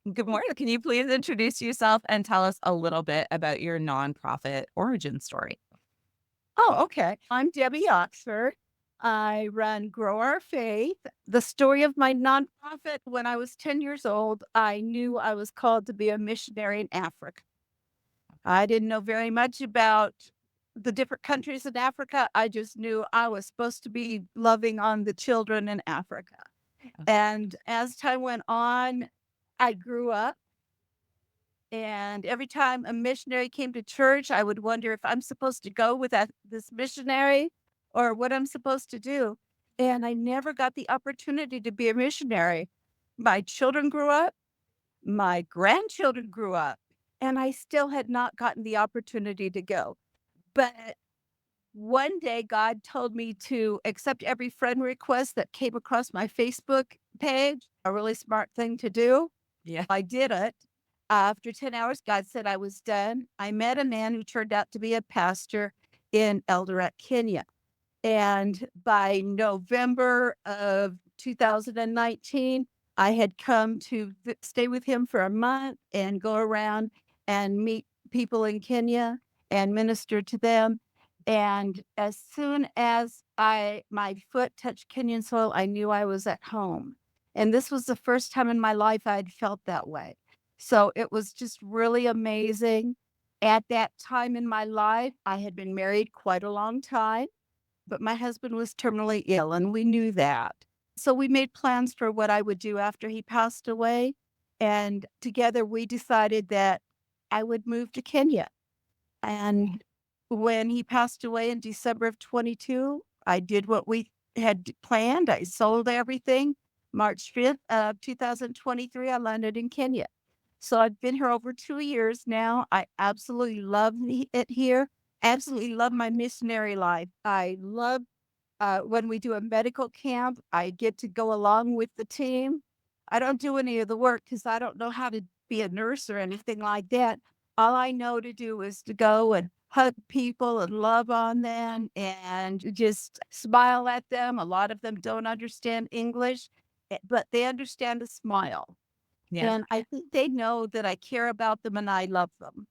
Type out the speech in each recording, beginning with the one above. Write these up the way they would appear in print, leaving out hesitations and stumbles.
Good morning. Can you please introduce yourself and tell us a little bit about your nonprofit origin story? Oh, okay. I'm Debbie Oxford. I run Grow Our Faith. The story of my nonprofit: when I was 10 years old, I knew I was called to be a missionary in Africa. I didn't know very much about the different countries in Africa. I just knew I was supposed to be loving on the children in Africa. And as time went on, I grew up. And every time a missionary came to church, I would wonder if I'm supposed to go with this missionary or what I'm supposed to do. And I never got the opportunity to be a missionary. My children grew up, my grandchildren grew up, and I still had not gotten the opportunity to go. But one day, God told me to accept every friend request that came across my Facebook page, a really smart thing to do. Yeah. I did it. After 10 hours, God said I was done. I met a man who turned out to be a pastor in Eldoret, Kenya. And by November of 2019, I had come to stay with him for a month and go around and meet people in Kenya and minister to them. And as soon as my foot touched Kenyan soil, I knew I was at home. And this was the first time in my life I'd felt that way. So it was just really amazing. At that time in my life, I had been married quite a long time, but my husband was terminally ill, and we knew that. So we made plans for what I would do after he passed away. And together we decided that I would move to Kenya. And when he passed away in December of 22, I did what we had planned. I sold everything. March 5th of 2023, I landed in Kenya. So I've been here over 2 years now. I absolutely love it here. Absolutely love my missionary life. I love when we do a medical camp, I get to go along with the team. I don't do any of the work because I don't know how to be a nurse or anything like that. All I know to do is to go and hug people and love on them and just smile at them. A lot of them don't understand English, but they understand a smile. Yeah. And I think they know that I care about them and I love them.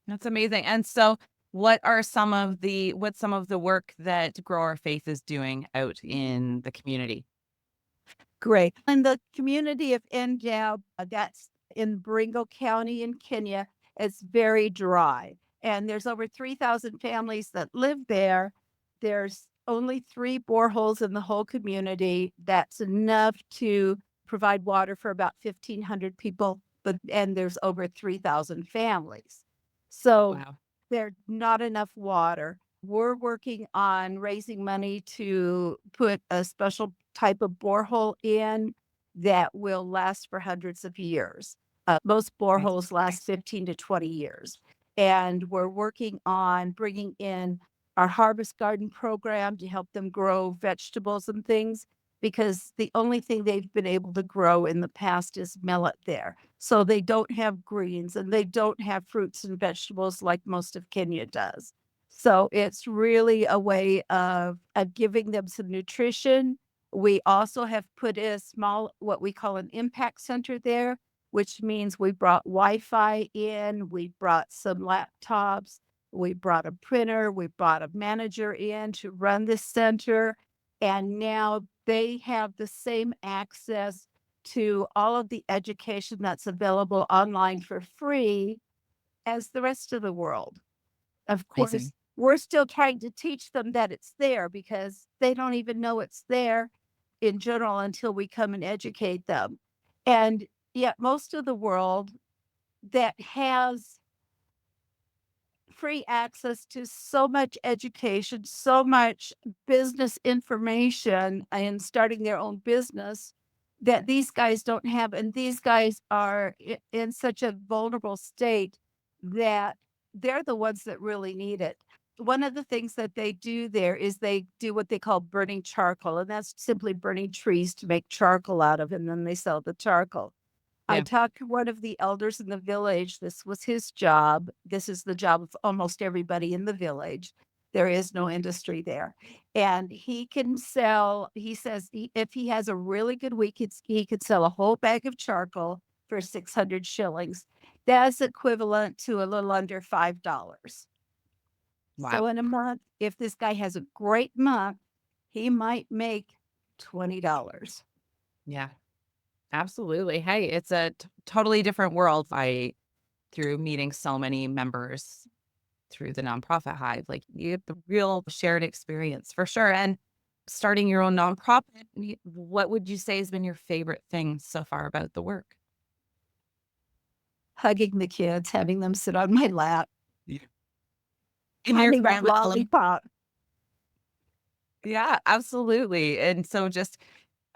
That's amazing. And so what's some of the work that Grow Our Faith is doing out in the community? Great. In the community of Endow, that's in Baringo County in Kenya, it's very dry. And there's over 3,000 families that live there. There's only three boreholes in the whole community. That's enough to provide water for about 1,500 people, and there's over 3,000 families. So Wow. there's not enough water. We're working on raising money to put a special type of borehole in that will last for hundreds of years. Most Right. boreholes last 15 to 20 years. And we're working on bringing in our harvest garden program to help them grow vegetables and things because the only thing they've been able to grow in the past is millet there. So they don't have greens and they don't have fruits and vegetables like most of Kenya does. So it's really a way of giving them some nutrition. We also have put a small, what we call an impact center there, which means we brought Wi-Fi in, we brought some laptops, we brought a printer, we brought a manager in to run this center. And now they have the same access to all of the education that's available online for free as the rest of the world. Of Amazing. course, we're still trying to teach them that it's there because they don't even know it's there in general until we come and educate them. And yet, most of the world that has free access to so much education, so much business information, and starting their own business that these guys don't have. And these guys are in such a vulnerable state that they're the ones that really need it. One of the things that they do there is they do what they call burning charcoal, and that's simply burning trees to make charcoal out of, and then they sell the charcoal. I Yeah. talked to one of the elders in the village. This was his job. This is the job of almost everybody in the village. There is no industry there. And he can sell, he says, if he has a really good week, he could sell a whole bag of charcoal for 600 shillings. That's equivalent to a little under $5. Wow. So in a month, if this guy has a great month, he might make $20. Yeah, absolutely. Hey, it's a totally different world through meeting so many members through the nonprofit Hive. Like you get the real shared experience for sure. And starting your own nonprofit, what would you say has been your favorite thing so far about the work? Hugging the kids, having them sit on my lap, Yeah. In your finding that family. lollipop. Yeah, absolutely. And so just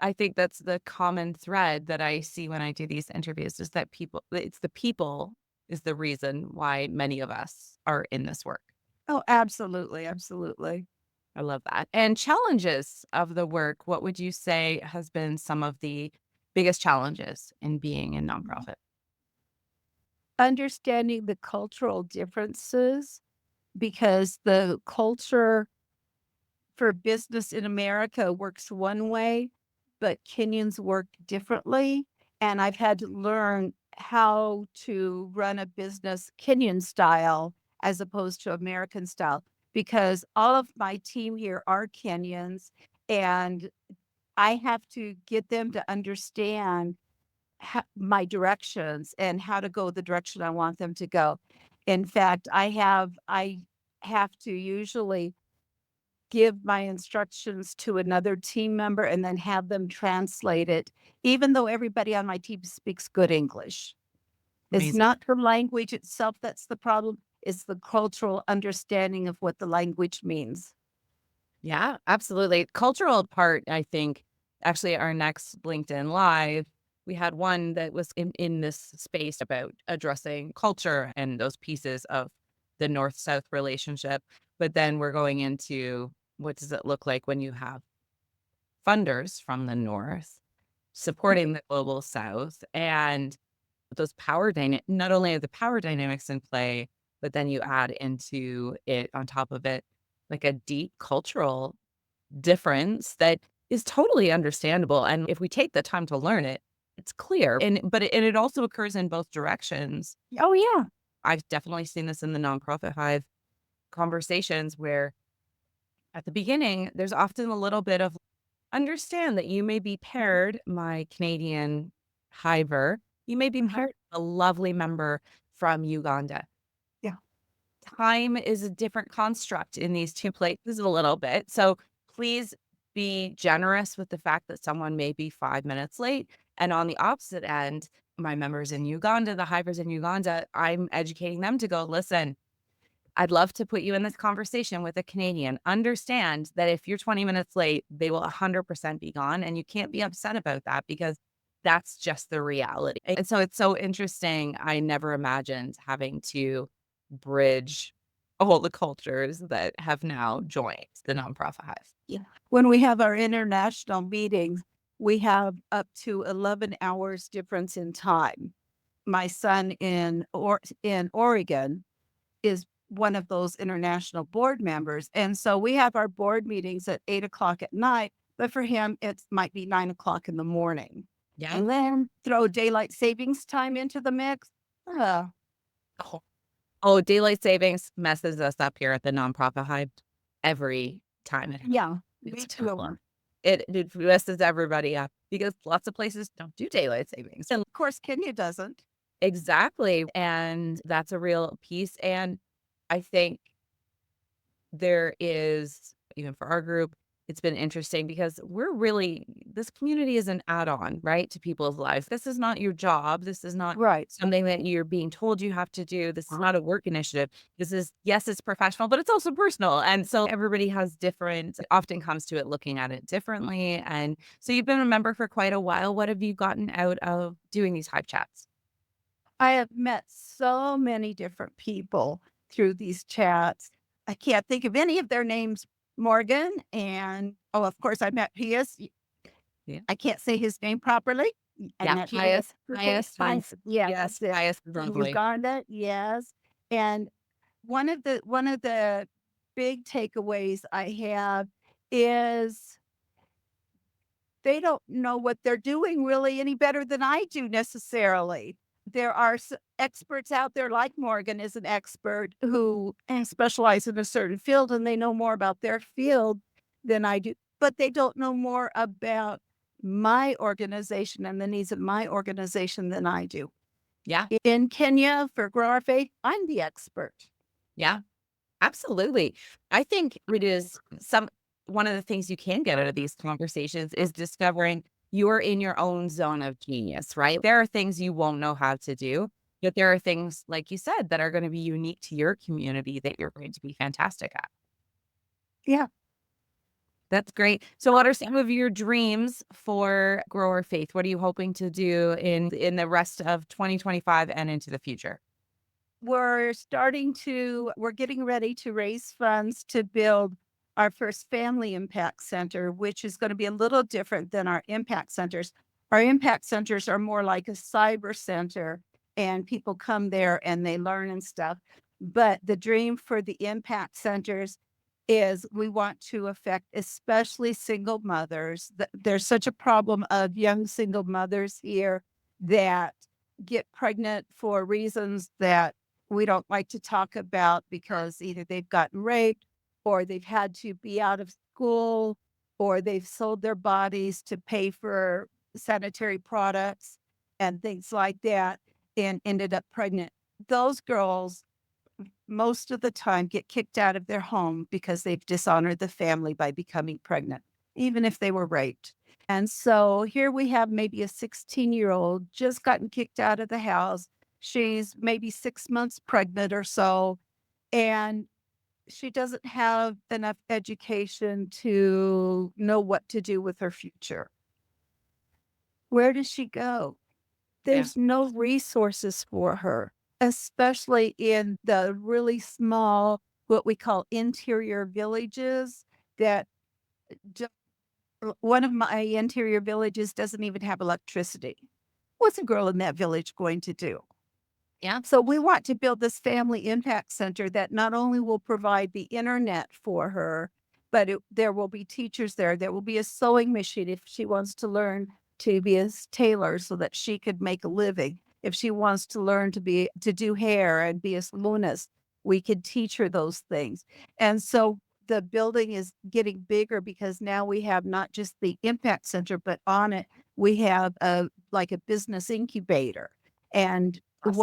I think that's the common thread that I see when I do these interviews is that it's the people is the reason why many of us are in this work. Oh, absolutely, absolutely. I love that. And challenges of the work, what would you say has been some of the biggest challenges in being in nonprofit? Understanding the cultural differences because the culture for business in America works one way, but Kenyans work differently. And I've had to learn how to run a business Kenyan style as opposed to American style because all of my team here are Kenyans and I have to get them to understand my directions and how to go the direction I want them to go. In fact, I have to usually give my instructions to another team member and then have them translate it, even though everybody on my team speaks good English. It's Amazing. not the language itself that's the problem, it's the cultural understanding of what the language means. Yeah, absolutely. Cultural part, I think, actually, our next LinkedIn Live, we had one that was in this space about addressing culture and those pieces of the North South relationship. But then we're going into what does it look like when you have funders from the North supporting the global South and those not only are the power dynamics in play, but then you add into it on top of it like a deep cultural difference that is totally understandable, and if we take the time to learn it, it's clear, and it also occurs in both directions. Oh, yeah. I've definitely seen this in the nonprofit Hive conversations where at the beginning, there's often a little bit of understand that you may be paired, my Canadian hiver, you may be Uh-huh. paired with a lovely member from Uganda. Yeah. Time is a different construct in these two places a little bit. So please be generous with the fact that someone may be 5 minutes late. And on the opposite end, my members in Uganda, the hivers in Uganda, I'm educating them to go, listen, I'd love to put you in this conversation with a Canadian. Understand that if you're 20 minutes late, they will 100% be gone. And you can't be upset about that because that's just the reality. And so it's so interesting. I never imagined having to bridge all the cultures that have now joined the nonprofit Hive. Yeah. When we have our international meetings, we have up to 11 hours difference in time. My son in Oregon is one of those international board members. And so we have our board meetings at 8 o'clock at night, but for him, it might be 9 o'clock in the morning. Yeah. And then throw daylight savings time into the mix. Uh, Oh, oh, daylight savings messes us up here at the nonprofit Hive every time. yeah, It's me too. tough. It messes everybody up because lots of places don't do daylight savings. And Of course, Kenya doesn't. exactly, and that's a real piece, and I think there is even for our group, it's been interesting because this community is an add-on, right, to people's lives. This is not your job. This is not Right. something that you're being told you have to do. This is not a work initiative. This is yes, it's professional, but it's also personal, and so everybody has different often comes to it looking at it differently, and so you've been a member for quite a while. What have you gotten out of doing these Hive chats? I have met so many different people through these chats. I can't think of any of their names. Morgan and oh, of course, I met Pius. Yeah. I can't say his name properly. I Yeah, met him highest for highest FaceTime. ones. Yes, Yes, in highest is lovely. Uganda, yes. And one of the big takeaways I have is They don't know what they're doing really any better than I do necessarily. There are experts out there, like Morgan is an expert who specialize in a certain field, and they know more about their field than I do, but they don't know more about my organization and the needs of my organization than I do. Yeah. In Kenya, for Grow Our Faith, I'm the expert. Yeah. Absolutely. I think it is one of the things you can get out of these conversations is discovering you're in your own zone of genius, right? There are things you won't know how to do, but there are things, like you said, that are going to be unique to your community that you're going to be fantastic at. Yeah. That's great. So what are some of your dreams for Grower Faith? What are you hoping to do in the rest of 2025 and into the future? We're getting ready to raise funds to build our first family impact center, which is going to be a little different than our impact centers. Our impact centers are more like a cyber center, and people come there and they learn and stuff. But the dream for the impact centers is we want to affect especially single mothers. There's such a problem of young single mothers here that get pregnant for reasons that we don't like to talk about, because either they've gotten raped or they've had to be out of school or they've sold their bodies to pay for sanitary products and things like that and ended up pregnant. Those girls most of the time get kicked out of their home because they've dishonored the family by becoming pregnant, even if they were raped. And so here we have maybe a 16-year-old just gotten kicked out of the house. She's maybe 6 months pregnant or so, and she doesn't have enough education to know what to do with her future. Where does she go? Yeah. There's no resources for her, especially in the really small, what we call interior villages that ju one of my interior villages doesn't even have electricity. What's a girl in that village going to do? Yeah. So we want to build this family impact center that not only will provide the internet for her, but there will be teachers there. There will be a sewing machine if she wants to learn to be a tailor so that she could make a living. If she wants to learn to do hair and be a saloonist, we could teach her those things. And so the building is getting bigger because now we have not just the impact center, but on it we have a like a business incubator. And Awesome.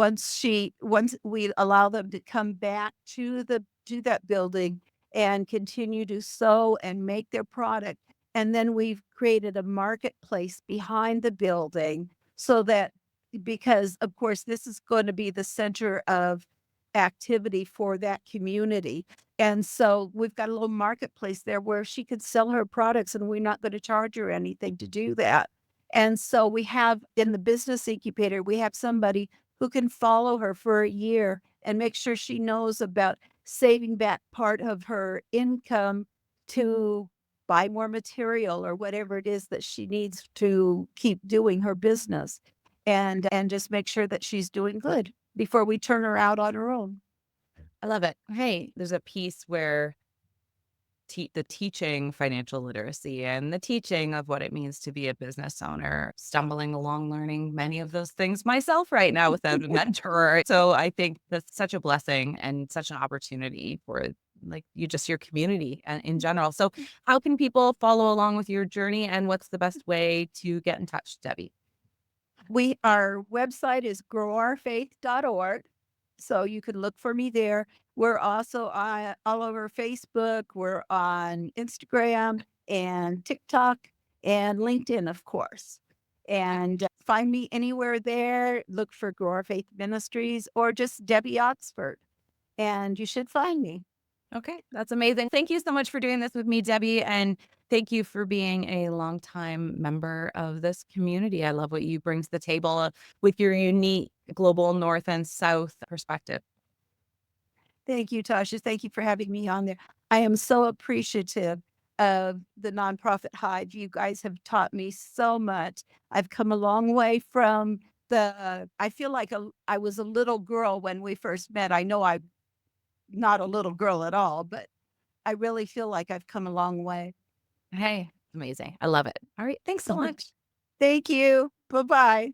once we allow them to come back to that building and continue to sew and make their product, and then we've created a marketplace behind the building so that, because of course this is going to be the center of activity for that community, and so we've got a little marketplace there where she could sell her products and we're not going to charge her anything to do that. And so we have in the business incubator, we have somebody who can follow her for a year and make sure she knows about saving back part of her income to buy more material or whatever it is that she needs to keep doing her business, and just make sure that she's doing good before we turn her out on her own. I love it. Hey, there's a piece where the teaching financial literacy and the teaching of what it means to be a business owner, stumbling along learning many of those things myself right now without a mentor. So I think that's such a blessing and such an opportunity for like you just your community and in general. So how can people follow along with your journey and what's the best way to get in touch, Debbie? Our website is growourfaith.org, so you can look for me there. We're also all over Facebook. We're on Instagram and TikTok and LinkedIn, of course. And find me anywhere there. Look for Grow Our Faith Ministries or just Debbie Oxford, and you should find me. Okay, that's amazing. Thank you so much for doing this with me, Debbie. And thank you for being a longtime member of this community. I love what you bring to the table with your unique global North and South perspective. Thank you, Tasha. Thank you for having me on there. I am so appreciative of the nonprofit Hive. You guys have taught me so much. I've come a long way from I feel like I was a little girl when we first met. I know I'm not a little girl at all, but I really feel like I've come a long way. Hey, Amazing. I love it. All right. Thanks so much. Thank you. Bye bye.